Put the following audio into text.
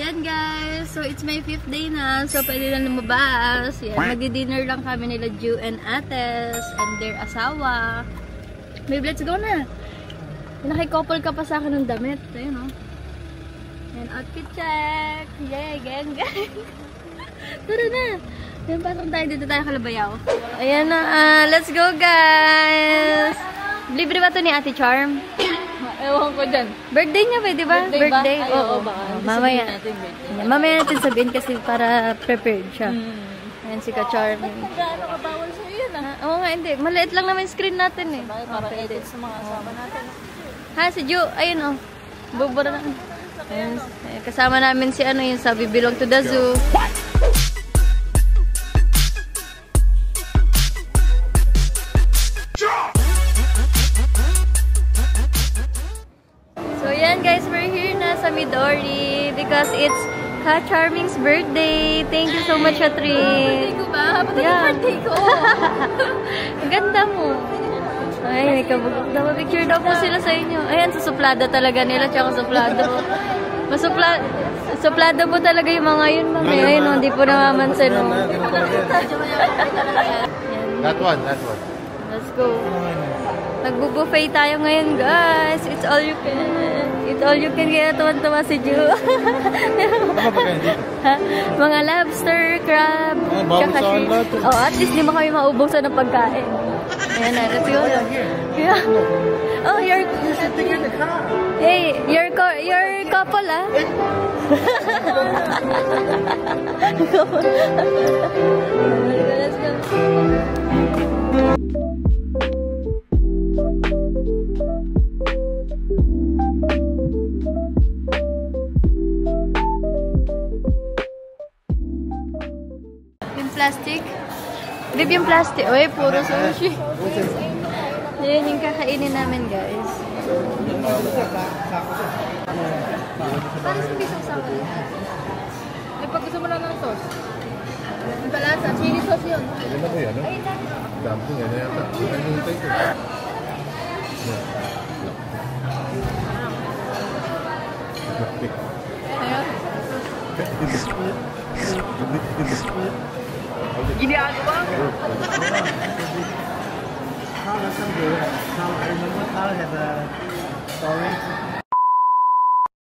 Yan guys, so it's my 5th day na, so pwede na lumabas. Yan, magdi-dinner lang kami nila Ju and Ates and their asawa. Babe, let's go na. Nakikouple ka pa sa akin ng damit. Ayun o. Yan, outfit check. Yay, gang. Tara na. Yan, pasok tayo dito tayo Kalabayaw. Ayan na, let's go guys. Libre ba ito ni Ate Charm? Ewan ko dyan. Birthday niya ba, di ba? Birthday? Ay, oo, baka. Mamaya. Mamaya natin sabihin kasi para prepared siya. Ayan si Ka-Charm. Gaano ka bawal sa'yo yun Oo nga, hindi. Maliit lang naman yung screen natin eh. Para edit sa mga kasama natin. Ha, si Ju, ayun o. Bubura na. Ayan, kasama namin si ano yung sabi belong to the zoo. So yan guys, we're here na sa Midori because it's Ka-Charming's birthday. Thank you so much, Atri. Birthday ko ba? Ba't birthday ko? Ang ganda mo. Ay, kabugok daw. Picture daw po sila sa inyo. Ayan, susuplada talaga nila, tsaka suplado. Suplado po talaga yung mga yun, mami. Ayun, hindi po namamansin. That one. Let's go. Nagbo-buffet tayo ngayon, guys. It's all you can. It's all you can. Kaya tuwan-tuwa si Ju. Mga lobster, crab, tsaka fish. Oh, at least di mo kami maubusan ng pagkain. Ayan na, let's go. Yeah. Oh, you're... Hey, you're couple, ah. Let's go. Plastic. Babe, yung plastic. Uy, puro sushi. Yan yung kakainin namin, guys. Para sa bisang sa akin. Ay, pag gusto mo lang ng sauce. Yung palasa, chili sauce yun. Ano ba yan? Dumpling, ano yata? Ano yung tayo? Ginagawa? How I remember Carl has a story.